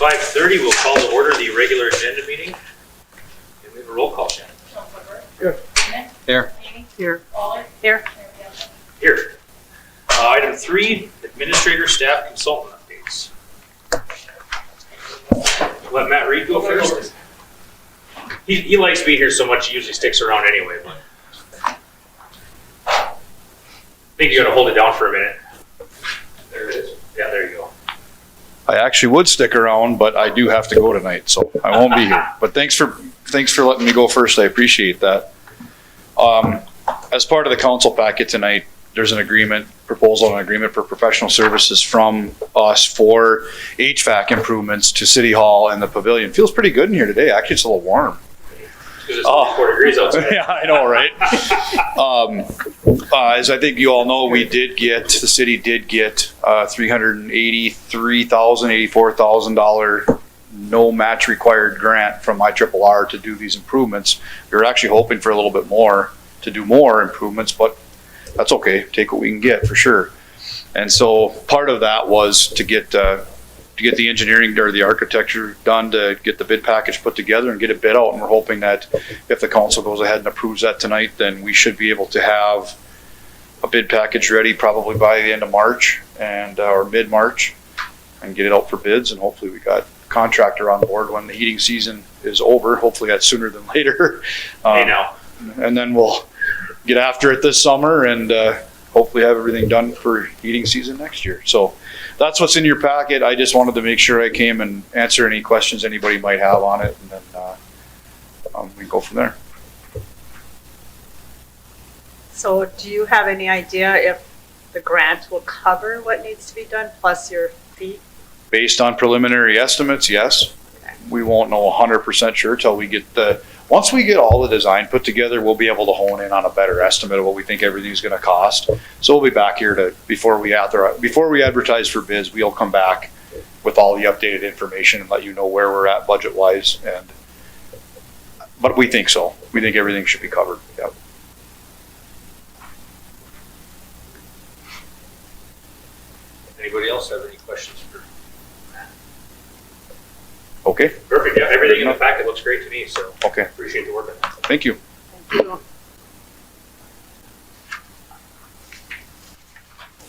5:30, we'll call to order the regular agenda meeting. And we have a roll call, Shannon. Here. Here. Here. Here. Here. Item 3, administrator staff consultant updates. Let Matt Reed go first. He likes being here so much, he usually sticks around anyway, but I think you gotta hold it down for a minute. There it is. Yeah, there you go. I actually would stick around, but I do have to go tonight, so I won't be here. But thanks for letting me go first. I appreciate that. As part of the council packet tonight, there's an proposal and agreement for professional services from us for HVAC improvements to City Hall and the pavilion. Feels pretty good in here today. Actually, it's a little warm. Because it's 4 degrees outside. Yeah, I know, right? As I think you all know, the city did get $384,000 no match required grant from IRRR to do these improvements. We were actually hoping for a little bit more to do more improvements, but that's okay. Take what we can get for sure. And so part of that was to get the engineering or the architecture done, to get the bid package put together and get it bid out. And we're hoping that if the council goes ahead and approves that tonight, then we should be able to have a bid package ready probably by the end of March or mid-March, and get it out for bids. And hopefully we got a contractor on board when the heating season is over. Hopefully that's sooner than later. Hey now. And then we'll get after it this summer and hopefully have everything done for heating season next year. So that's what's in your packet. I just wanted to make sure I came and answer any questions anybody might have on it, and then we can go from there. So do you have any idea if the grant will cover what needs to be done plus your fee? Based on preliminary estimates, yes. Okay. We won't know 100% sure till we get once we get all the design put together, we'll be able to hone in on a better estimate of what we think everything's going to cost. So we'll be back here before we advertise for bids, we'll come back with all the updated information and let you know where we're at budget wise. But we think so. We think everything should be covered. Yep. Anybody else have any questions for Matt? Okay. Perfect. Yeah, everything in the packet looks great to me, so Okay. appreciate the work on that. Thank you. Thank you.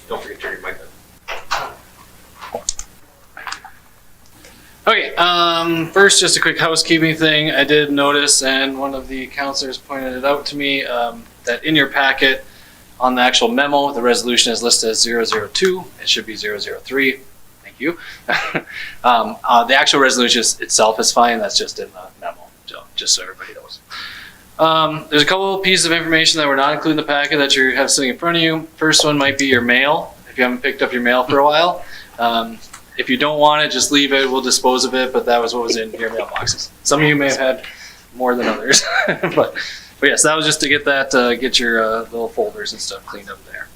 Don't forget to turn your mic on. Okay, first, just a quick housekeeping thing. I did notice, and one of the counselors pointed it out to me, that in your packet, on the actual memo, the resolution is listed as 002. It should be 003. Thank you. The actual resolution itself is fine. That's just in the memo, so just so everybody knows. There's a couple of pieces of information that were not included in the packet that you have sitting in front of you. First one might be your mail, if you haven't picked up your mail for a while. If you don't want it, just leave it. We'll dispose of it, but that was what was in your mailboxes. Some of you may have had more than others, but yes, that was just to get get your little folders and stuff cleaned up there.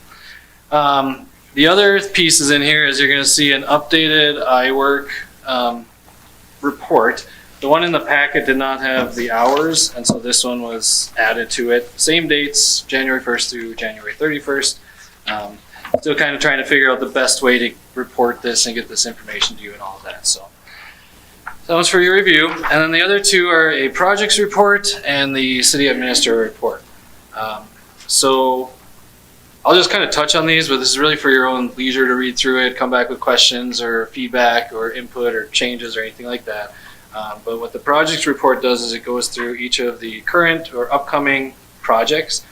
The other pieces in here is you're going to see an updated iWork report. The one in the packet did not have the hours, and so this one was added to it. Same dates, January 1st through January 31st. Still kind of trying to figure out the best way to report this and get this information to you and all of that. So that one's for your review. And then the other two are a projects report and the city administrator report. So I'll just kind of touch on these, but this is really for your own leisure to read through it, come back with questions or feedback or input or changes or anything like that. But what the projects report does is it goes through each of the current or upcoming projects.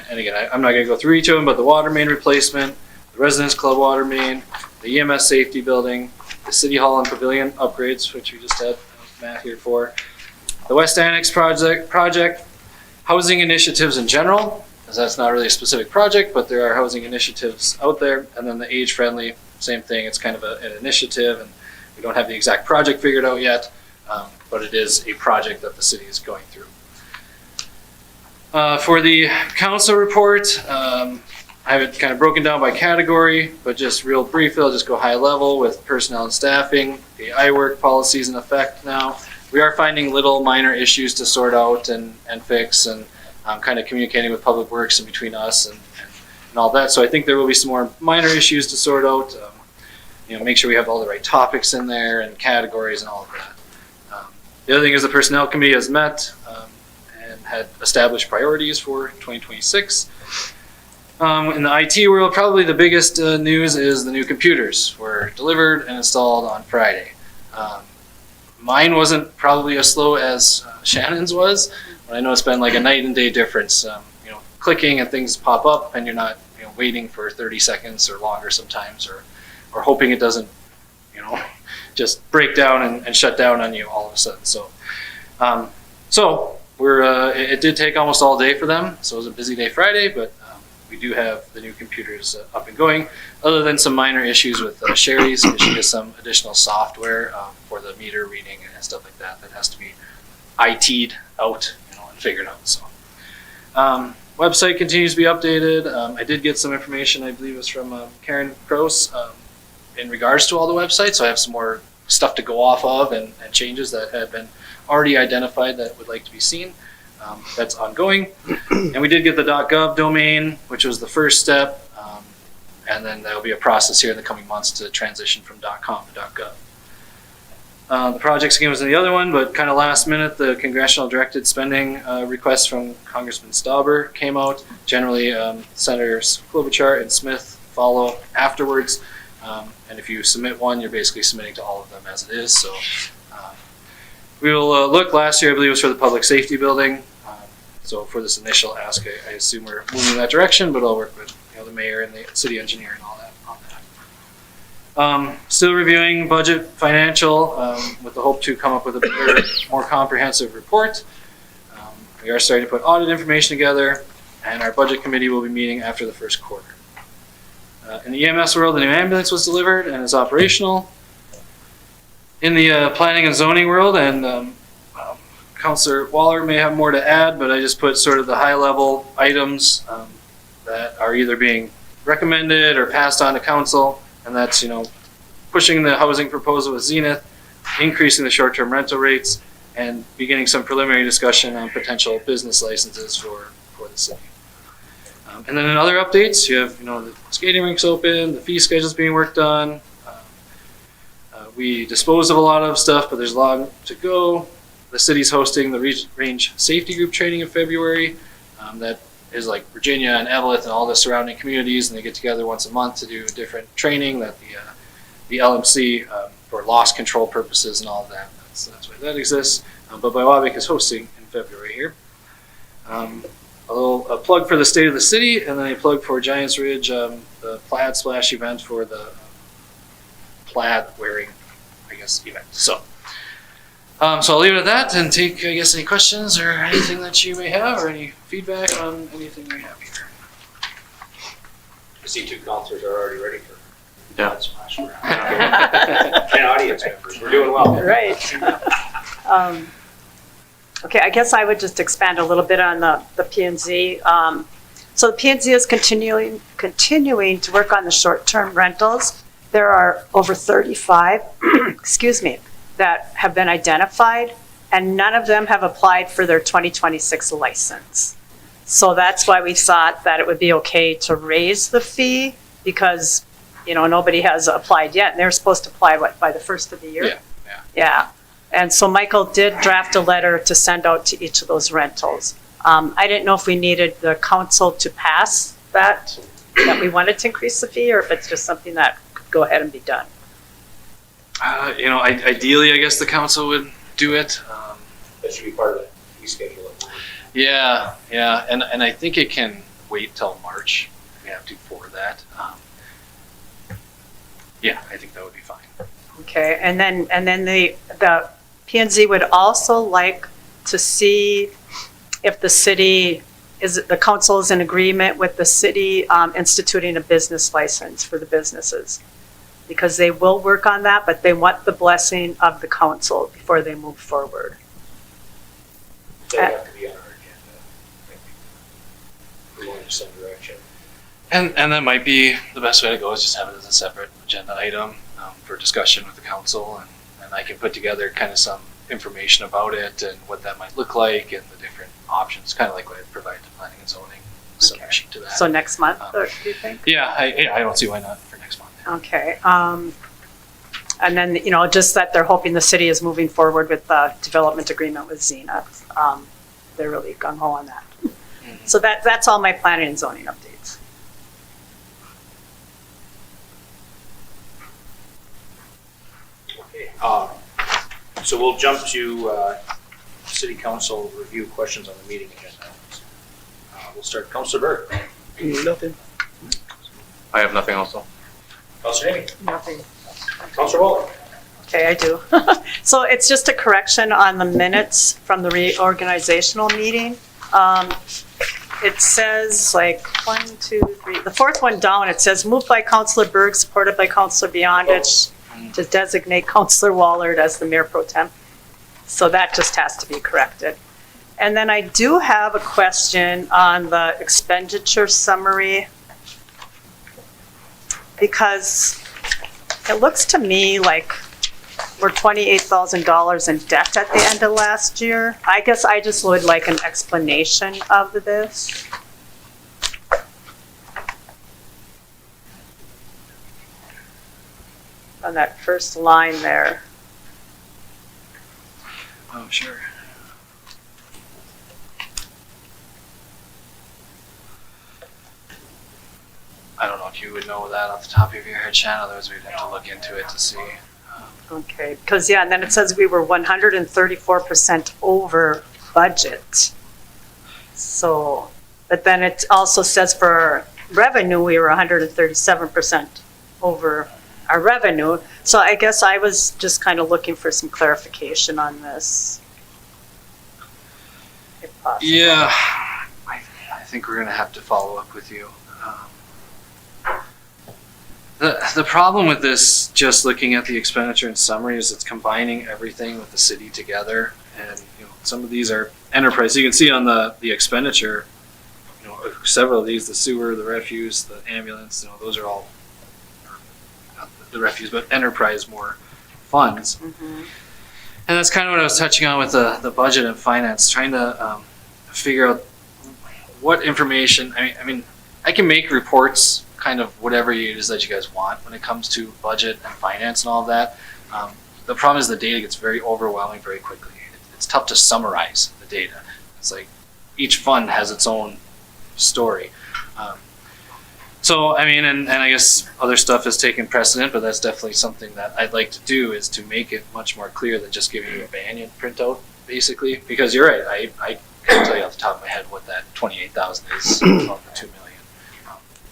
And again, I'm not going to go through each of them, but the water main replacement, the residence club water main, the EMS safety building, the city hall and pavilion upgrades, which we just had Matt here for, the West Annex project, housing initiatives in general, as that's not really a specific project, but there are housing initiatives out there, and then the age friendly, same thing. It's kind of an initiative, and we don't have the exact project figured out yet, but it is a project that the city is going through. For the council report, I have it kind of broken down by category, but just real briefly, I'll just go high level with personnel and staffing. The iWork policies in effect now. We are finding little minor issues to sort out and fix, and kind of communicating with Public Works and between us and all that. So I think there will be some more minor issues to sort out. make sure we have all the right topics in there and categories and all of that. The other thing is the personnel committee has met and had established priorities for 2026. In the IT world, probably the biggest news is the new computers were delivered and installed on Friday. Mine wasn't probably as slow as Shannon's was, but I know it's been like a night and day difference. Clicking and things pop up and you're not waiting for 30 seconds or longer sometimes, or hoping it doesn't just break down and shut down on you all of a sudden. So it did take almost all day for them, so it was a busy day Friday, but we do have the new computers up and going, other than some minor issues with Sherry's, because she has some additional software for the meter reading and stuff like that has to be IT'd out and figured out. So website continues to be updated. I did get some information, I believe it was from Karen Kroos, in regards to all the websites, so I have some more stuff to go off of and changes that have been already identified that would like to be seen. That's ongoing. And we did get the .gov domain, which was the first step, and then there'll be a process here in the coming months to transition from .com to .gov. The projects again was in the other one, but kind of last minute, the congressional directed spending request from Congressman Stauber came out. Generally, Senators Klobuchar and Smith follow afterwards. And if you submit one, you're basically submitting to all of them as it is. So we will look. Last year, I believe, was for the public safety building. So for this initial ask, I assume we're moving in that direction, but I'll work with the mayor and the city engineer and all that on that. Still reviewing budget financial with the hope to come up with a better, more comprehensive report. We are starting to put audit information together, and our budget committee will be meeting after the first quarter. In the EMS world, the new ambulance was delivered and is operational. In the planning and zoning world, and Councillor Waller may have more to add, but I just put sort of the high-level items that are either being recommended or passed on to council, and that's pushing the housing proposal with Zenith, increasing the short-term rental rates, and beginning some preliminary discussion on potential business licenses for the city. And then in other updates, you have the skating rinks open, the fee schedule's being worked on. We disposed of a lot of stuff, but there's a lot to go. The city's hosting the range safety group training in February. That is like Virginia and Evelyn and all the surrounding communities, and they get together once a month to do different training that the LMC for loss control purposes and all of that. That's why that exists. But Biwabik is hosting in February here. A plug for the state of the city, and then a plug for Giants Ridge, the plaid splash event for the plaid wearing, event. So I'll leave it at that and take, any questions or anything that you may have or any feedback on anything we have here. I see 2 counselors are already ready for Yeah. splash around. And audience members, we're doing well. Right. Okay, I guess I would just expand a little bit on the P&Z. So the P&Z is continuing to work on the short-term rentals. There are over 35, that have been identified, and none of them have applied for their 2026 license. So that's why we thought that it would be okay to raise the fee, because nobody has applied yet, and they're supposed to apply by the first of the year. Yeah. And so Michael did draft a letter to send out to each of those rentals. I didn't know if we needed the council to pass that we wanted to increase the fee, or if it's just something that could go ahead and be done. Ideally, I guess the council would do it. That should be part of the fee schedule. Yeah, and I think it can wait till March. We have to for that. I think that would be fine. Okay, and then the P&Z would also like to see if the council is in agreement with the city instituting a business license for the businesses. Because they will work on that, but they want the blessing of the council before they move forward. That have to be on our agenda. We want to send direction. And that might be the best way to go, is just have it as a separate agenda item for discussion with the council, and I can put together kind of some information about it and what that might look like and the different options, kind of like what I provide to planning and zoning, similar sheet to that. So next month, do you think? Yeah, I don't see why not for next month. Okay. And then, you know, just that they're hoping the city is moving forward with the development agreement with Zenith. They're really gung ho on that. So that's all my planning and zoning updates. Okay, so we'll jump to city council review questions on the meeting agenda. We'll start Councilor Berg. Nothing. I have nothing also. Councilor Amy. Nothing. Councilor Waller. Okay, I do. So it's just a correction on the minutes from the reorganizational meeting. It says like 1, 2, 3, the fourth one down, it says moved by Councilor Berg, supported by Councilor Beyondich to designate Councilor Wallard as the mayor pro tem. So that just has to be corrected. And then I do have a question on the expenditure summary, because it looks to me like we're $28,000 in debt at the end of last year. I guess I just would like an explanation of this. On that first line there. Oh, sure. I don't know if you would know that off the top of your head, Shannon, otherwise we'd have to look into it to see. Okay, because yeah, and then it says we were 134% over budget. So, but then it also says for revenue, we were 137% over our revenue. So I guess I was just kind of looking for some clarification on this. If possible. Yeah, I think we're gonna have to follow up with you. The problem with this, just looking at the expenditure and summary, is it's combining everything with the city together, and you know some of these are enterprise. You can see on the expenditure, you know, several of these: the sewer, the refuse, the ambulance. You know, those are all not the refuse, but enterprise more funds. Mhm. And that's kind of what I was touching on with the budget and finance, trying to figure out what information. I mean, I can make reports, kind of whatever it is that you guys want when it comes to budget and finance and all of that. The problem is the data gets very overwhelming very quickly. It's tough to summarize the data. It's like each fund has its own story. So, I mean, and I guess other stuff is taking precedent, but that's definitely something that I'd like to do, is to make it much more clear than just giving you a Banyan printout, basically. Because you're right, I can't tell you off the top of my head what that 28,000 is of the 2 million.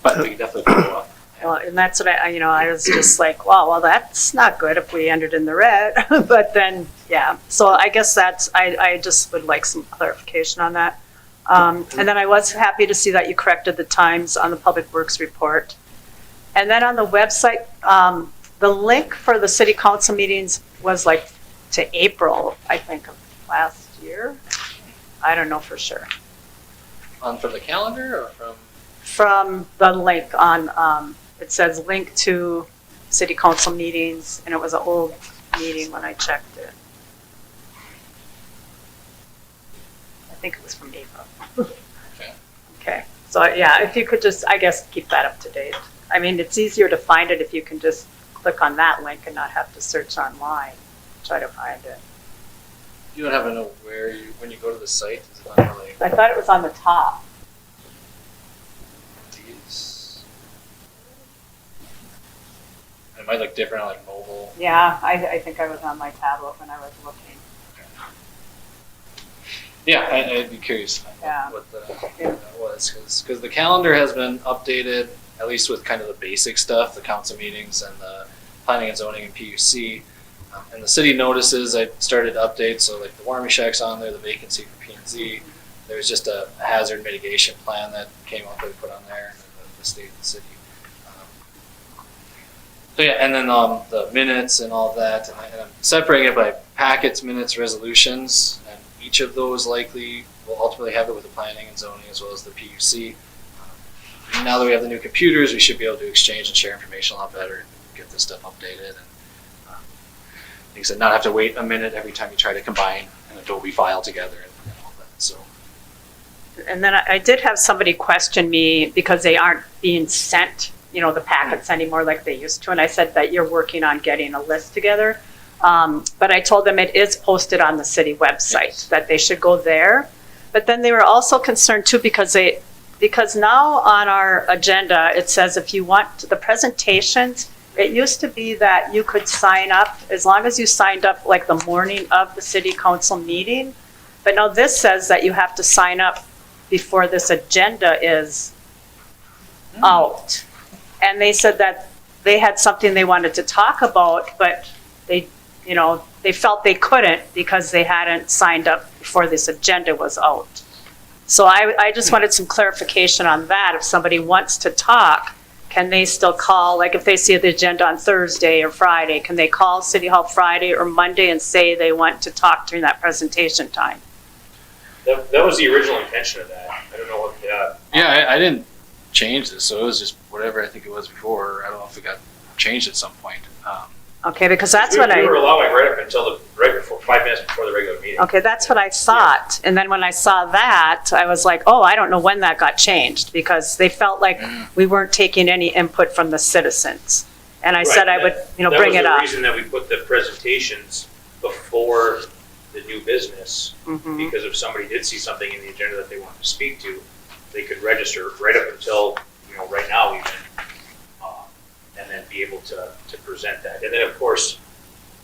But we can definitely follow up. Well, and that's what I was just like, wow, well, that's not good if we ended in the red. But then, yeah, so I guess I just would like some clarification on that. And then I was happy to see that you corrected the times on the Public Works report. And then on the website, the link for the city council meetings was like to April, I think, of last year. I don't know for sure. From the calendar or from? From the link on, it says link to city council meetings, and it was an old meeting when I checked it. I think it was from April. Okay. Okay, so yeah, if you could just, I guess, keep that up to date. I mean, it's easier to find it if you can just click on that link and not have to search online, try to find it. You don't happen to know where when you go to the site, is it on like I thought it was on the top. these? It might look different on like mobile. Yeah, I think I was on my tablet when I was looking. Yeah, I'd be curious Yeah. what that was, because the calendar has been updated, at least with kind of the basic stuff, the council meetings and the planning and zoning and PUC. And the city notices I started to update, so like the warming shack's on there, the vacancy for P&Z. There was just a hazard mitigation plan that came up that we put on there, and the state and the city. So yeah, and then the minutes and all of that, and I'm separating it by packets, minutes, resolutions, and each of those likely will ultimately have it with the planning and zoning as well as the PUC. Now that we have the new computers, we should be able to exchange and share information a lot better and get this stuff updated. And like I said, not have to wait a minute every time you try to combine an Adobe file together and all that. So. And then I did have somebody question me because they aren't being sent the packets anymore like they used to. And I said that you're working on getting a list together. But I told them it is posted on the city website, that they should go there. But then they were also concerned too, because now on our agenda, it says if you want the presentations, it used to be that you could sign up as long as you signed up like the morning of the city council meeting. But now this says that you have to sign up before this agenda is out. And they said that they had something they wanted to talk about, but they felt they couldn't because they hadn't signed up before this agenda was out. So I just wanted some clarification on that. If somebody wants to talk, can they still call, like if they see the agenda on Thursday or Friday, can they call City Hall Friday or Monday and say they want to talk during that presentation time? That was the original intention of that. I don't know what, Yeah, I didn't change this, so it was just whatever I think it was before. I don't know if it got changed at some point. Okay, because that's we what were allowing right up until right before, 5 minutes before the regular meeting. Okay, that's what I thought. And then when I saw that, I was like, oh, I don't know when that got changed, because they felt like we weren't taking any input from the citizens. And I said I would, bring it up. That was the reason that we put the presentations before the new business, because if somebody did see something in the agenda that they wanted to speak to, they could register right up until, right now even, and then be able to present that. And then, of course,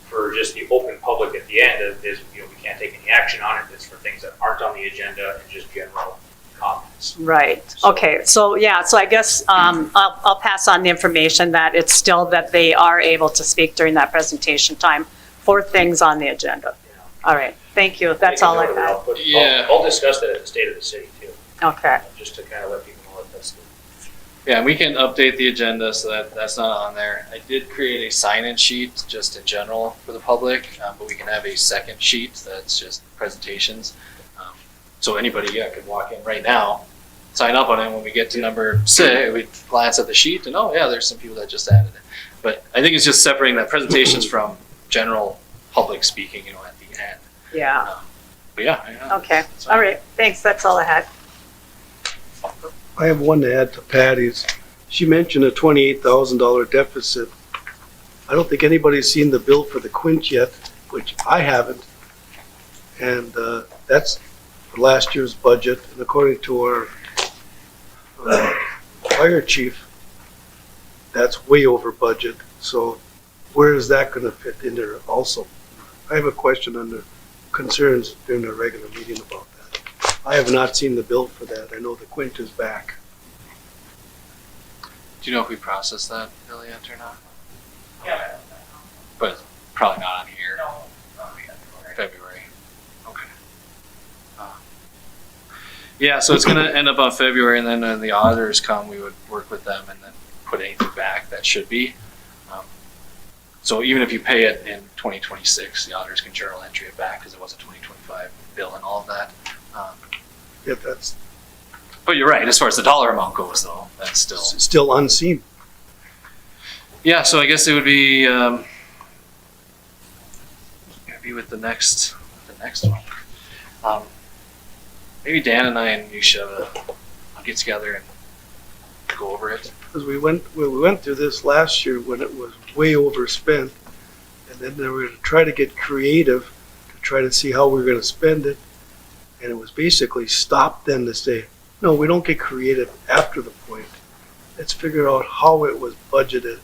for just the open public at the end, is we can't take any action on it. It's for things that aren't on the agenda and just general comments. Right. So- Okay. So I guess I'll pass on the information that it's still that they are able to speak during that presentation time for things on the agenda. All right. Thank you. That's all I have. Yeah. I'll discuss that at the State of the City too, Okay. just to kind of let people know what that's. Yeah, we can update the agenda so that that's not on there. I did create a sign-in sheet just in general for the public, but we can have a second sheet that's just presentations. So anybody, could walk in right now, sign up on it. When we get to number 6, we glance at the sheet and, there's some people that just added it. But I think it's just separating that presentations from general public speaking, at the end. Yeah. But yeah. Okay. That's fine. All right. Thanks. That's all I had. I have one to add to Patty's. She mentioned a $28,000 deficit. I don't think anybody's seen the bill for the Quint yet, which I haven't. And that's for last year's budget. And according to our fire chief, that's way over budget. So where is that going to fit in there also? I have a question under concerns during the regular meeting about that. I have not seen the bill for that. I know the Quint is back. Do you know if we processed that bill yet or not? Yeah. But it's probably not on here. No. February. Okay. Yeah, so it's going to end up on February, and then when the auditors come, we would work with them and then put anything back that should be. So even if you pay it in 2026, the auditors can journal entry it back because it was a 2025 bill and all of that. If that's But you're right, as far as the dollar amount goes, though, that's still unseen. Yeah, so I guess it would be with the next one. Maybe Dan and I and you should get together and go over it. Because we went through this last year when it was way overspent, and then they were going to try to get creative to try to see how we were going to spend it, and it was basically stopped then to say, no, we don't get creative after the point. Let's figure out how it was budgeted.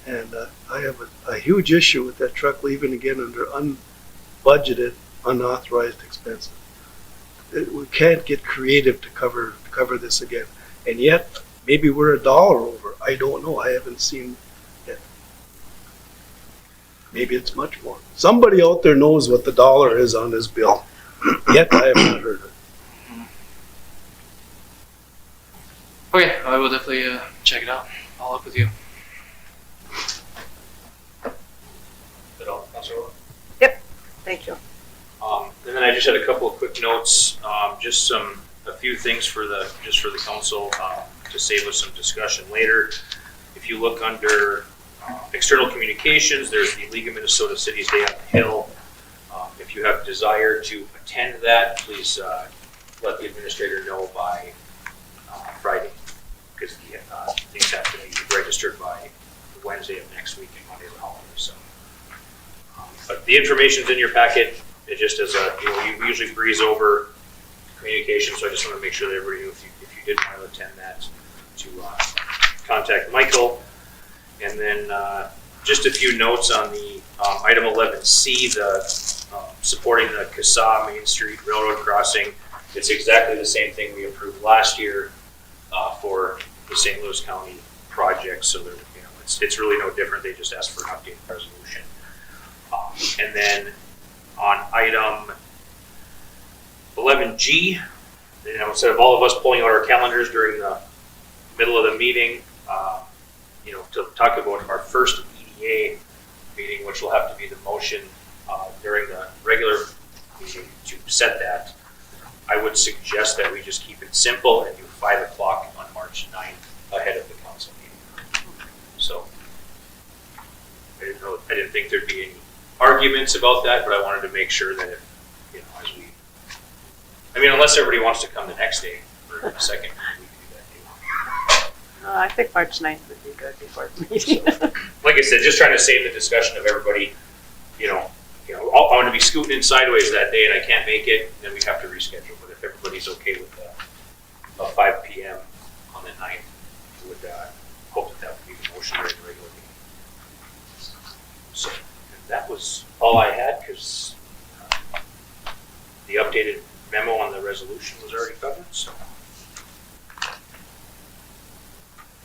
And I have a huge issue with that truck leaving again under unbudgeted, unauthorized expenses. We can't get creative to cover this again. And yet, maybe we're $1 over. I don't know. I haven't seen it. Maybe it's much more. Somebody out there knows what the dollar is on this bill. Yet I have not heard it. Okay, I will definitely check it out. I'll up with you. That all, Councilor? Thank you. And then I just had a couple of quick notes, just a few things for the council to save us some discussion later. If you look under external communications, there's the League of Minnesota Cities Day on the Hill. If you have desire to attend that, please let the administrator know by Friday. because things have to be registered by Wednesday of next week and Monday of the holiday, so. But the information's in your packet. It just as you usually breeze over communication, so I just want to make sure that everybody knew if you did want to attend that, to contact Michael. And then just a few notes on the item 11C, the supporting the CASA Main Street Railroad crossing. It's exactly the same thing we approved last year for the St. Louis County project. So there, it's really no different. They just asked for an updated resolution. And then on item 11G, instead of all of us pulling out our calendars during the middle of the meeting, to talk about our first EDA meeting, which will have to be the motion during the regular meeting to set that, I would suggest that we just keep it simple and do 5 o'clock on March 9th ahead of the council meeting. So I didn't think there'd be any arguments about that, but I wanted to make sure that if, unless everybody wants to come the next day for the second, we can do that too. I think March 9th would be good before the meeting. Like I said, just trying to save the discussion of everybody, I'm going to be scooting in sideways that day and I can't make it, then we have to reschedule. But if everybody's okay with a 5 p.m. on the 9th, I would hope that would be the motion during the regular meeting. So that was all I had, because the updated memo on the resolution was already covered, so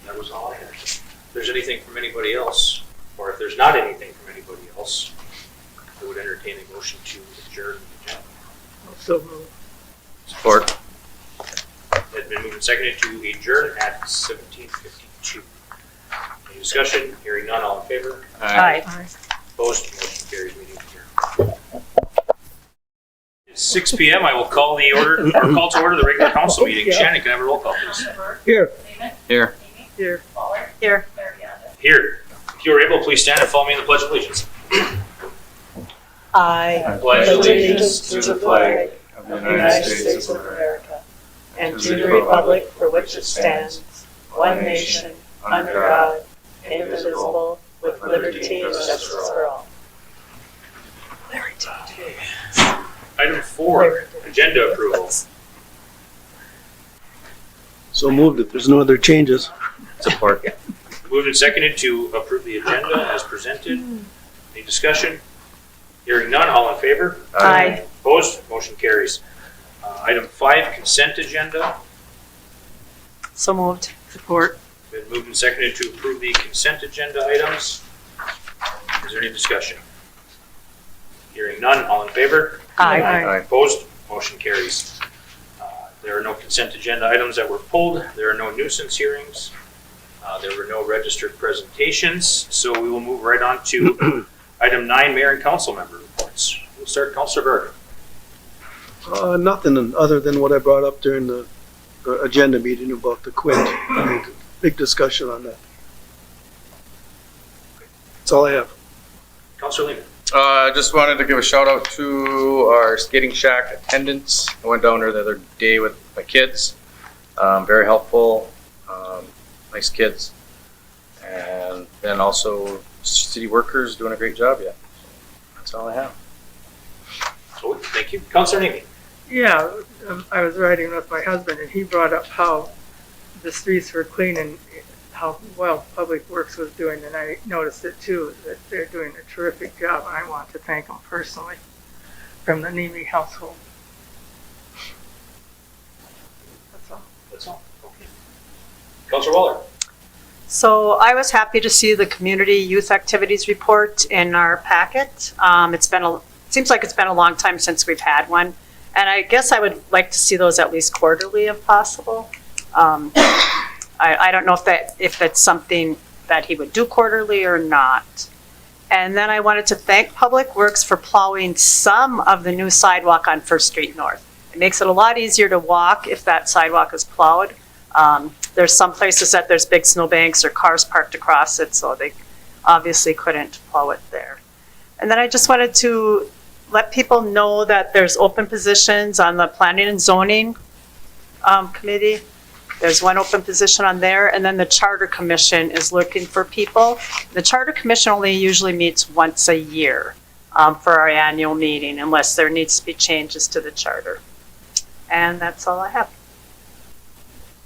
that was all I had. If there's anything from anybody else, or if there's not anything from anybody else, I would entertain a motion to adjourn the agenda. So moved. Support. It's been moved and seconded to adjourn at 17:52. Any discussion? Hearing none, all in favor? Aye. Opposed? Motion carries. Meeting adjourned. It's 6 p.m. I will call call to order the regular council meeting. Shannon, can I have a roll call, please? Here. Here. Here. Here. Here. If you are able, please stand and follow me in the Pledge of Allegiance. I pledge allegiance to the flag of the United States of America and to the republic for which it stands, one nation, under God, indivisible, with liberty and justice for all. Item 4, agenda approval. So moved if there's no other changes. Support. Moved and seconded to approve the agenda as presented. Any discussion? Hearing none, all in favor? Aye. Opposed? Motion carries. Item 5, consent agenda. So moved. Support. Been moved and seconded to approve the consent agenda items. Is there any discussion? Hearing none, all in favor? Aye. Opposed? Motion carries. There are no consent agenda items that were pulled. There are no nuisance hearings. There were no registered presentations. So we will move right on to item 9, mayor and council member reports. We'll start, Councilor Berg. Nothing other than what I brought up during the agenda meeting about the quint. Big discussion on that. That's all I have. Councilor Lehman. I just wanted to give a shout out to our skating shack attendants. I went down there the other day with my kids. Very helpful, nice kids. And then also city workers doing a great job yet. That's all I have. So, thank you. Councilor Nemi. Yeah, I was riding with my husband and he brought up how the streets were clean and how well Public Works was doing, and I noticed it too, that they're doing a terrific job, and I want to thank them personally from the Nemi household. That's all. That's all. Okay. Councilor Waller. So I was happy to see the community youth activities report in our packet. Seems like it's been a long time since we've had one, and I guess I would like to see those at least quarterly if possible. I don't know if that's something that he would do quarterly or not. And then I wanted to thank Public Works for plowing some of the new sidewalk on First Street North. It makes it a lot easier to walk if that sidewalk is plowed. There's some places that there's big snowbanks or cars parked across it, so they obviously couldn't plow it there. And then I just wanted to let people know that there's open positions on the Planning and Zoning Committee. There's one open position on there, and then the Charter Commission is looking for people. The Charter Commission only usually meets once a year for our annual meeting, unless there needs to be changes to the charter. And that's all I have.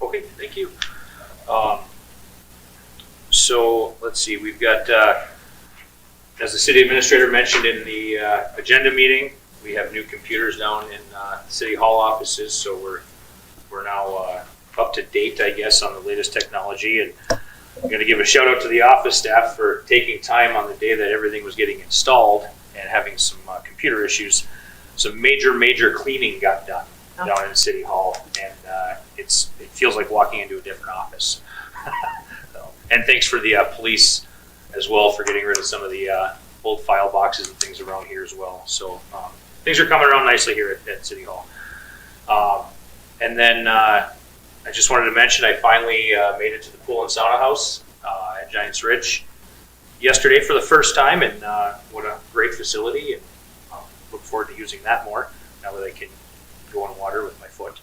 Okay, thank you. So let's see, we've got, as the city administrator mentioned in the agenda meeting, we have new computers down in city hall offices, so we're now up to date, I guess, on the latest technology. And I'm going to give a shout out to the office staff for taking time on the day that everything was getting installed and having some computer issues. Some major cleaning got done down in city hall, and it feels like walking into a different office. And thanks for the police as well for getting rid of some of the old file boxes and things around here as well. So things are coming around nicely here at City Hall. And then I just wanted to mention I finally made it to the pool and sauna house at Giants Ridge yesterday for the first time, and what a great facility, and look forward to using that more now that I can go in water with my foot.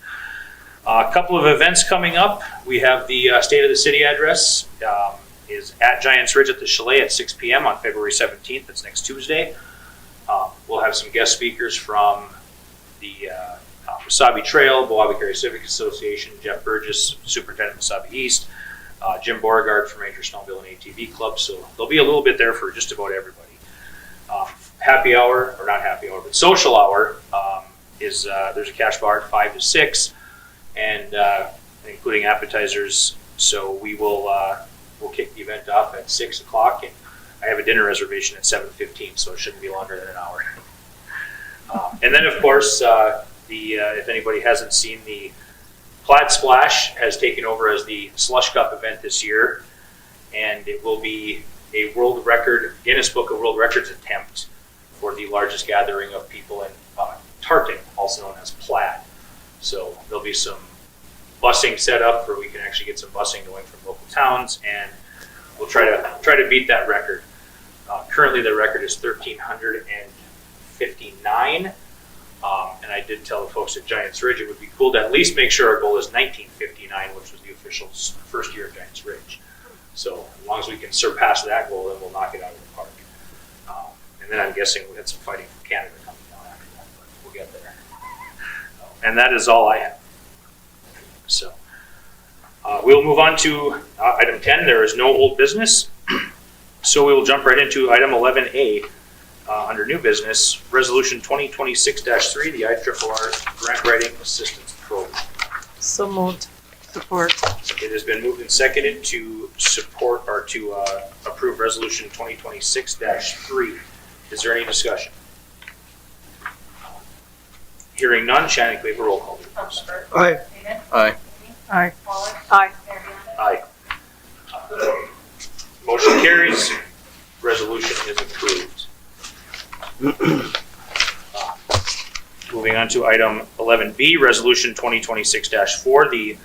A couple of events coming up. We have the State of the City address is at Giants Ridge at the Chalet at 6 p.m. on February 17th. That's next Tuesday. We'll have some guest speakers from the Wasabi Trail, Biwabik Area Civic Association, Jeff Burgess, Superintendent Wasabi East, Jim Beauregard from Ranger Snowmobile and ATV Club. So there'll be a little bit there for just about everybody. Happy hour, or not happy hour, but social hour is there's a cash bar at 5 to 6. And including appetizers. So we'll kick the event off at 6 o'clock, and I have a dinner reservation at 7:15, so it shouldn't be longer than an hour. And then, of course, if anybody hasn't seen, the Plaid Splash has taken over as the Slush Cup event this year, and it will be a world record, Guinness Book of World Records attempt for the largest gathering of people in tartan, also known as plaid. So there'll be some busing set up where we can actually get some busing going from local towns, and we'll try to beat that record. Currently, the record is 1,359, and I did tell the folks at Giants Ridge it would be cool to at least make sure our goal is 1959, which was the official first year of Giants Ridge. So as long as we can surpass that goal, then we'll knock it out of the park. And then I'm guessing we had some fighting from Canada coming down after that, but we'll get there. And that is all I have. So we'll move on to item 10. There is no old business. So we will jump right into item 11A under new business, resolution 2026-3, the IRRR grant writing assistance program. So moved. Support. It has been moved and seconded to support or to approve resolution 2026-3. Is there any discussion? Hearing none, Shannon, can we have a roll call, please? Aye. Aye. Aye. Aye. Aye. Motion carries. Resolution is approved. Moving on to item 11B, resolution 2026-4, the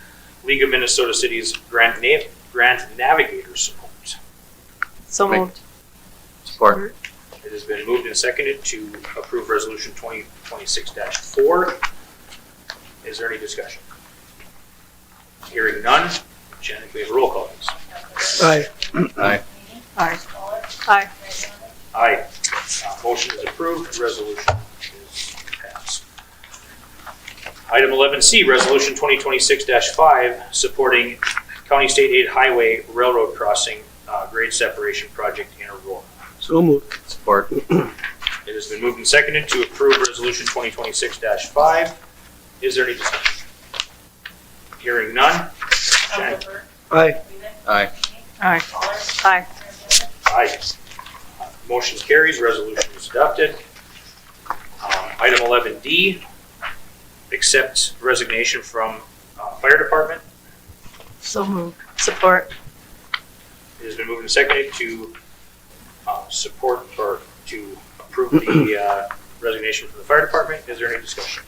League of Minnesota Cities Grant Navigator support. So moved. Support. It has been moved and seconded to approve resolution 2026-4. Is there any discussion? Hearing none, Shannon, can we have a roll call, please? Aye. Aye. Aye. Aye. Aye. Motion is approved. Resolution is passed. Item 11C, resolution 2026-5, supporting County State Aid Highway Railroad Crossing grade separation project in Aurora. So moved. Support. It has been moved and seconded to approve resolution 2026-5. Is there any discussion? Hearing none. Shannon? Aye. Aye. Aye. Aye. Aye. Motion carries. Resolution is adopted. Item 11D, accept resignation from fire department. So moved. Support. It has been moved and seconded to support or to approve the resignation from the fire department. Is there any discussion?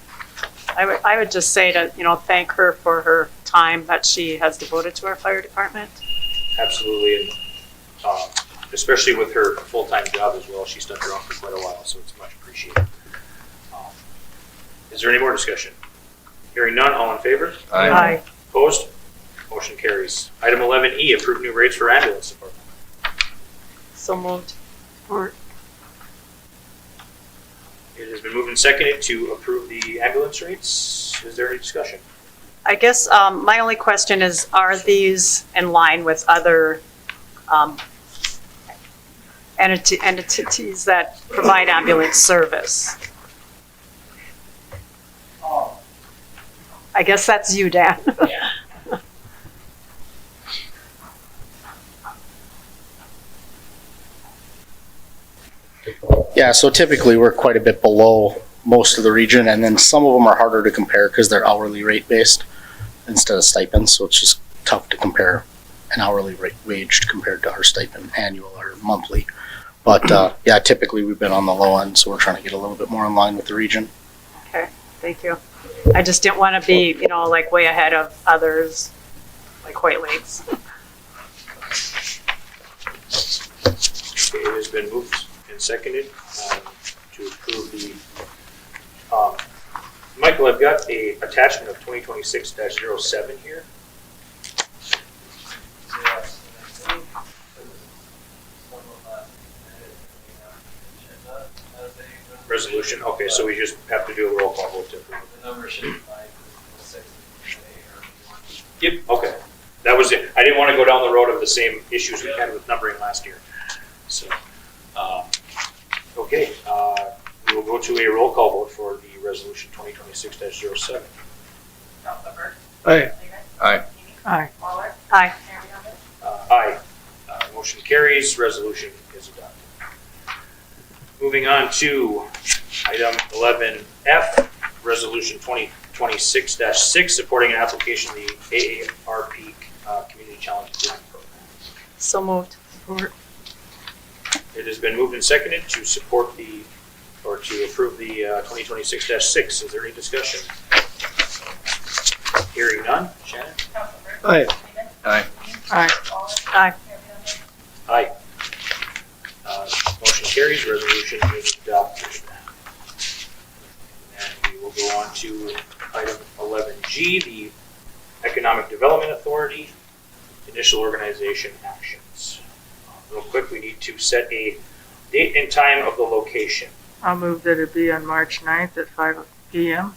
I would just say to, thank her for her time that she has devoted to our fire department. Absolutely, and especially with her full-time job as well. She stuck around for quite a while, so it's much appreciated. Is there any more discussion? Hearing none, all in favor? Aye. Opposed? Motion carries. Item 11E, approve new rates for ambulance department. So moved. Support. It has been moved and seconded to approve the ambulance rates. Is there any discussion? I guess my only question is, are these in line with other entities that provide ambulance service? I guess that's you, Dan. Yeah. Yeah, so typically we're quite a bit below most of the region, and then some of them are harder to compare because they're hourly rate based instead of stipends, so it's just tough to compare an hourly rate wage compared to our stipend annual or monthly. But yeah, typically we've been on the low end, so we're trying to get a little bit more in line with the region. Okay, thank you. I just didn't want to be, like way ahead of others, like White Lakes. Okay, it has been moved and seconded to approve the, Michael, I've got a attachment of 2026-07 here. Resolution, okay, so we just have to do a roll call vote to approve. The number should be like 6. Yep, okay. That was it. I didn't want to go down the road of the same issues we had with numbering last year. So, okay, we will go to a roll call vote for the resolution 2026-07. Aye. Aye. Aye. Aye. Aye. Motion carries, resolution is adopted. Moving on to item 11F, resolution 2026-6, supporting an application of the AARP Community Challenge Grant Program. So moved. Support. It has been moved and seconded to support the, or to approve the 2026-6. Is there any discussion? Hearing none. Shannon? Aye. Aye. Aye. Aye. Aye. Motion carries, resolution is adopted. And we will go on to item 11G, the Economic Development Authority, initial organization actions. Real quick, we need to set a date and time of the location. I'll move that it be on March 9th at 5 p.m.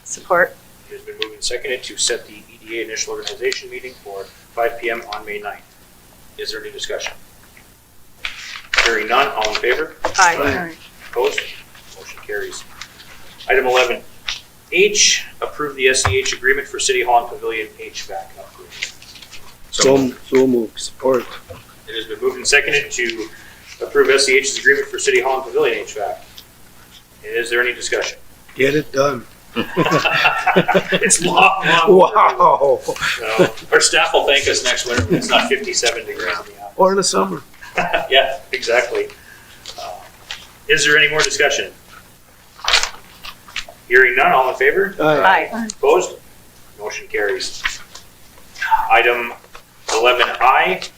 Support. It has been moved and seconded to set the EDA initial organization meeting for 5 p.m. on May 9th. Is there any discussion? Hearing none, all in favor? Aye. Aye. Opposed? Motion carries. Item 11H, approve the SEH agreement for City Hall and Pavilion HVAC upgrade. So moved. Support. It has been moved and seconded to approve SEH's agreement for City Hall and Pavilion HVAC. Is there any discussion? Get it done. It's long. Wow. Our staff will thank us next winter when it's not 57 degrees in the office. Or in the summer. Yeah, exactly. Is there any more discussion? Hearing none, all in favor? Aye. Aye. Opposed? Motion carries. Item 11I,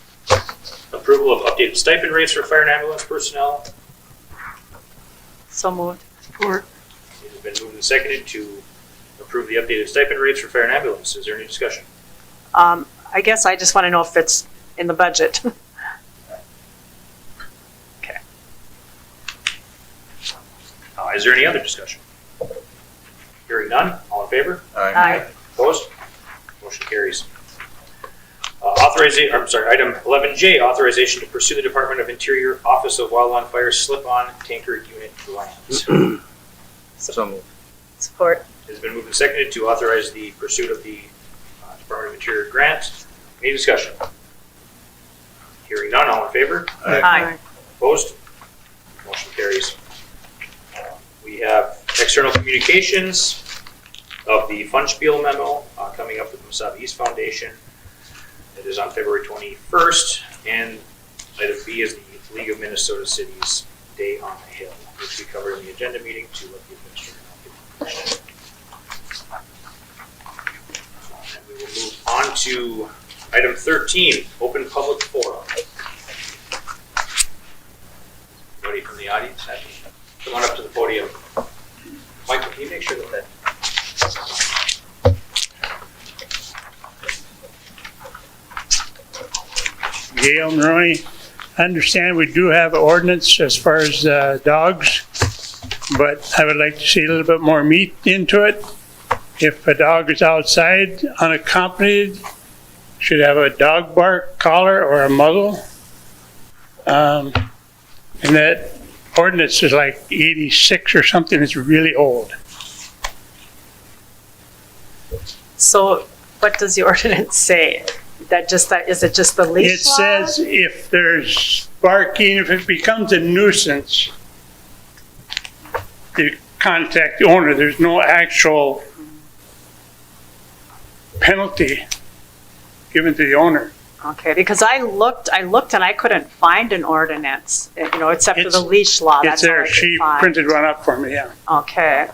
approval of updated stipend rates for fire and ambulance personnel. So moved. Support. It has been moved and seconded to approve the updated stipend rates for fire and ambulance. Is there any discussion? I guess I just want to know if it's in the budget. Okay. Is there any other discussion? Hearing none, all in favor? Aye. Opposed? Motion carries. Item 11J, authorization to pursue the Department of Interior Office of Wildland Fire slip-on tanker unit grant. So moved. Support. It has been moved and seconded to authorize the pursuit of the Department of Interior grant. Any discussion? Hearing none, all in favor? Aye. Opposed? Motion carries. We have external communications of the Funspiel memo coming up with the Mesabi East Foundation. It is on February 21st, and item B is the League of Minnesota Cities Day on the Hill, which we covered in the agenda meeting to let the administrator know. And we will move on to item 13, open public forum. Anybody from the audience? Come on up to the podium. Michael, can you make sure that Gail Maroney. I understand we do have an ordinance as far as dogs, but I would like to see a little bit more meat into it. If a dog is outside unaccompanied, should have a dog bark collar or a muzzle. And that ordinance is like 86 or something. It's really old. So what does the ordinance say? Is it just the leash It law? says if there's barking, if it becomes a nuisance, you contact the owner. There's no actual penalty given to the owner. Okay, because I looked and I couldn't find an ordinance, except for the It's- leash law. It's That's all I there. could She find. printed one up for me, yeah. Okay,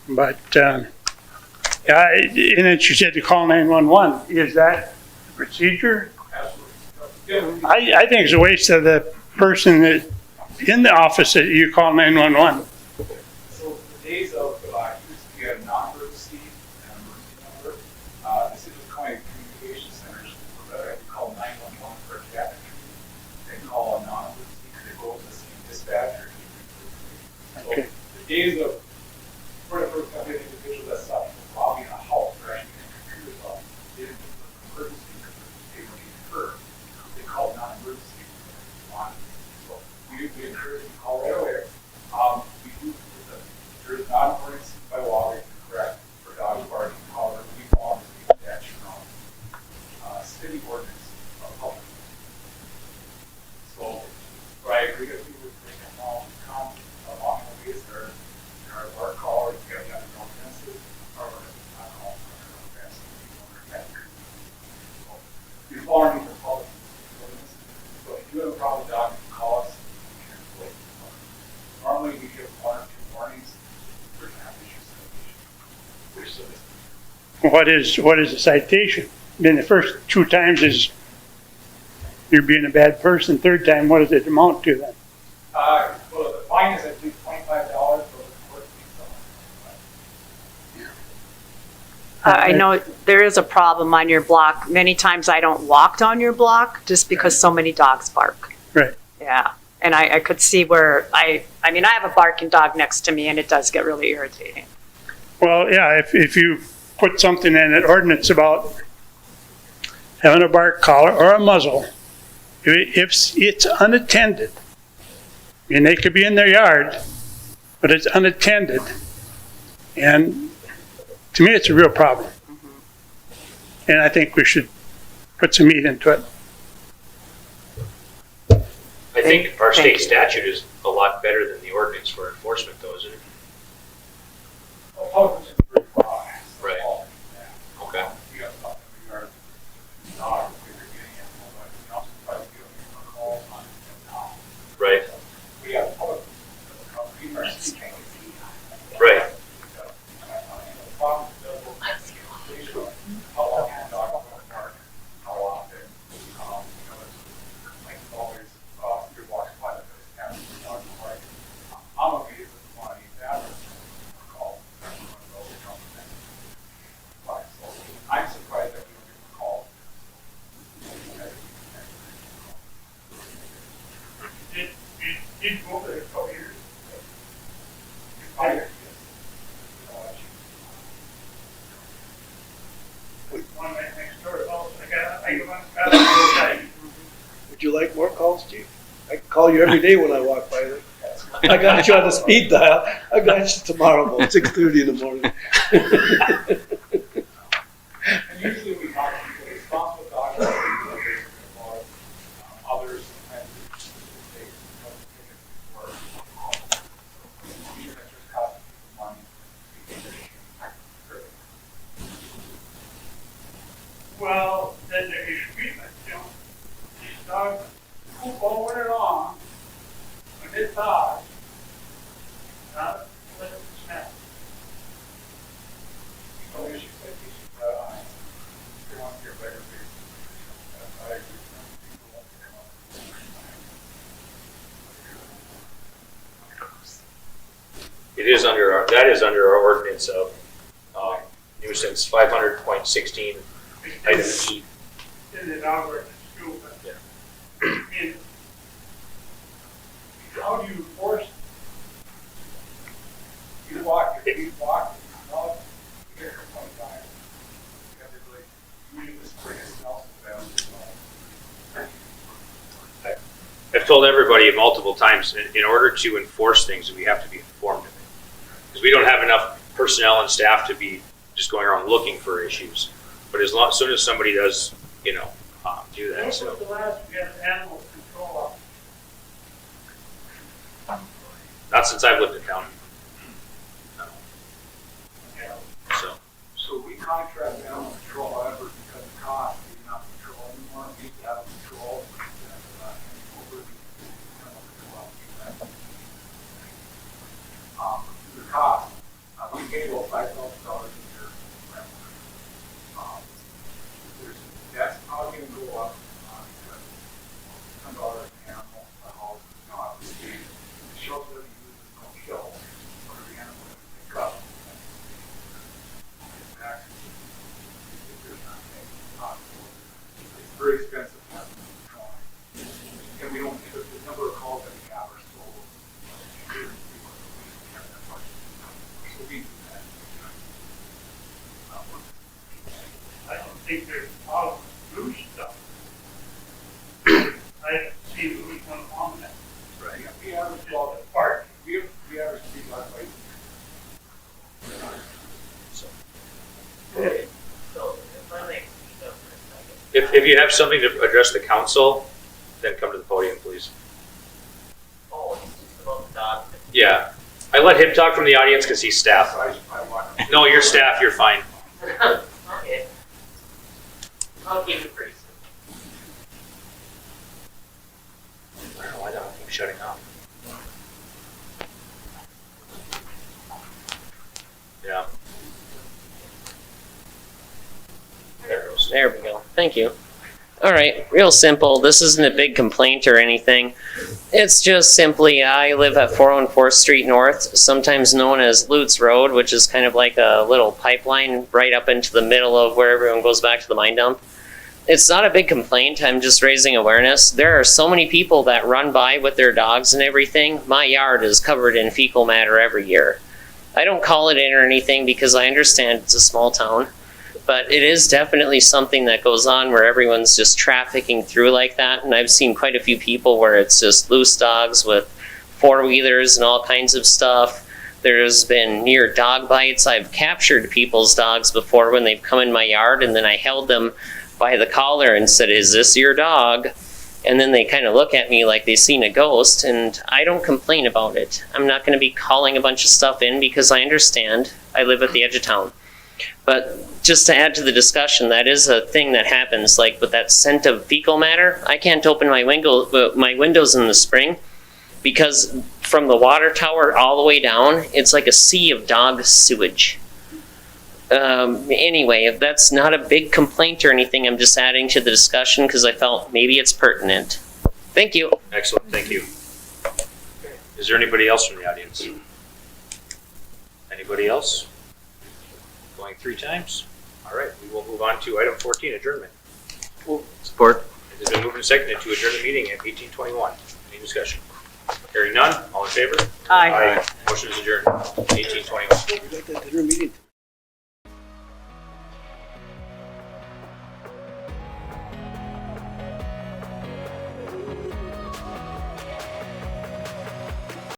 But, and then she said to call 911. Is that the procedure? I think it's a waste of the person that, in the office that you call 911. So the days of, you have non-emergency and emergency number, the City of County Communication Centers, you call 911 for a traffic. They call a non-emergency because it goes to the same dispatcher. So Okay. the days of, for the first time, individual that's robbing a house or anything in a computer stuff, they didn't do an emergency because they were being hurt. They call non-emergency. So we encourage you to call right away. We do, there is not an ordinance by law, they correct, for dog barking, however, we follow the statute on city ordinance of public. So, but I agree with you with the count along the ways there are bark callers, you have to have no fences, or not called for fences, so we follow the public ordinance. So if you have a problem with dog, call us. We can enforce it. Normally, we give 1 or 2 warnings. We're gonna have issues. Which is What is the citation? Then the first 2 times is you're being a bad person. 3rd time, what does it amount to then? well, the fine is, I think, $25, but the court thinks I know there is a problem on your block. Many times I don't walk down your block just because so many dogs bark. Right. Yeah, and I could see where I have a barking dog next to me and it does get really irritating. Well, yeah, if you put something in an ordinance about having a bark collar or a muzzle, if it's unattended, and they could be in their yard, but it's unattended, and to me, it's a real problem. And I think we should put some meat into it. I think our Thank state you. statute is a lot better than the ordinance for enforcement though, isn't it? public is pretty broad. Right. Yeah. Okay. You have something in regard to dogs, if you're getting it, but you also probably give them a call on it now. Right, We have public, company, our right. How long can dogs bark? How often? Like always, your walks by the have dogs bark. I'm okay with the one that call. I'm surprised that we don't get a call. Did go over there a couple years? 5 years. One right next door, Would you like more calls, Chief? I can call you every day when I walk by there. I got you on the speed dial. I got you tomorrow about 6:30 in the morning. And usually we talk to people responsible dogs, others, and they work. Even if it's costing money. Well, then there is treatment, These dogs poop all winter long, when they thaw, not let them smell. So we should put these, they want to get better food. I agree. People want to come up. It is that is under our ordinance of, nuisance 500.16, item E. In the dog ordinance too, but Yeah. how do you enforce it? You walk, no, you get her one time. Because it's like, you need to spring it smells bad. I've told everybody multiple times, in order to enforce things, we have to be informed of it. Because we don't have enough personnel and staff to be just going around looking for issues. But as soon as somebody does, do that, so. the last we had animal control Not since I've lived in town. No. So, So we contract animal control, however, because of cost, we do not control anymore, we used to have control. The cost, we pay about $5,000 a year. That's probably gonna go up, because $10 an animal, a house, the shelter that we use is no kill, or the animal that we pick up. It's very expensive to have them controlling. And we don't, the number of calls that we have are so. So we do that. I don't think there's a problem with loose stuff. I didn't see loose one on that. right. We average, Well, the park. we average 3 less by. If you have something to address the council, then come to the podium, please. Oh, it's just about the dog. Yeah. I let him talk from the audience because he's staff. I want. No, you're staff, you're fine. Okay. I'll keep it brief. I don't know why that one keeps shutting off. Yeah. There it goes. There we go. Thank you. All right, real simple. This isn't a big complaint or anything. It's just simply I live at 414th Street North, sometimes known as Lutz Road, which is kind of like a little pipeline right up into the middle of where everyone goes back to the mine dump. It's not a big complaint. I'm just raising awareness. There are so many people that run by with their dogs and everything. My yard is covered in fecal matter every year. I don't call it in or anything because I understand it's a small town. But it is definitely something that goes on where everyone's just trafficking through like that. And I've seen quite a few people where it's just loose dogs with four-wheelers and all kinds of stuff. There's been near dog bites. I've captured people's dogs before when they've come in my yard, and then I held them by the collar and said, "Is this your dog?" And then they kind of look at me like they've seen a ghost, and I don't complain about it. I'm not going to be calling a bunch of stuff in because I understand. I live at the edge of town. But just to add to the discussion, that is a thing that happens, like with that scent of fecal matter. I can't open my windows in the spring because from the water tower all the way down, it's like a sea of dog sewage. Anyway, if that's not a big complaint or anything, I'm just adding to the discussion because I felt maybe it's pertinent. Thank you. Excellent, thank you. Is there anybody else from the audience? Anybody else? Going 3 times? All right, we will move on to item 14, adjournment. Support. It has been moved and seconded to adjourn the meeting at 18:21. Any discussion? Hearing none, all in favor? Aye. Motion is adjourned, 18:21.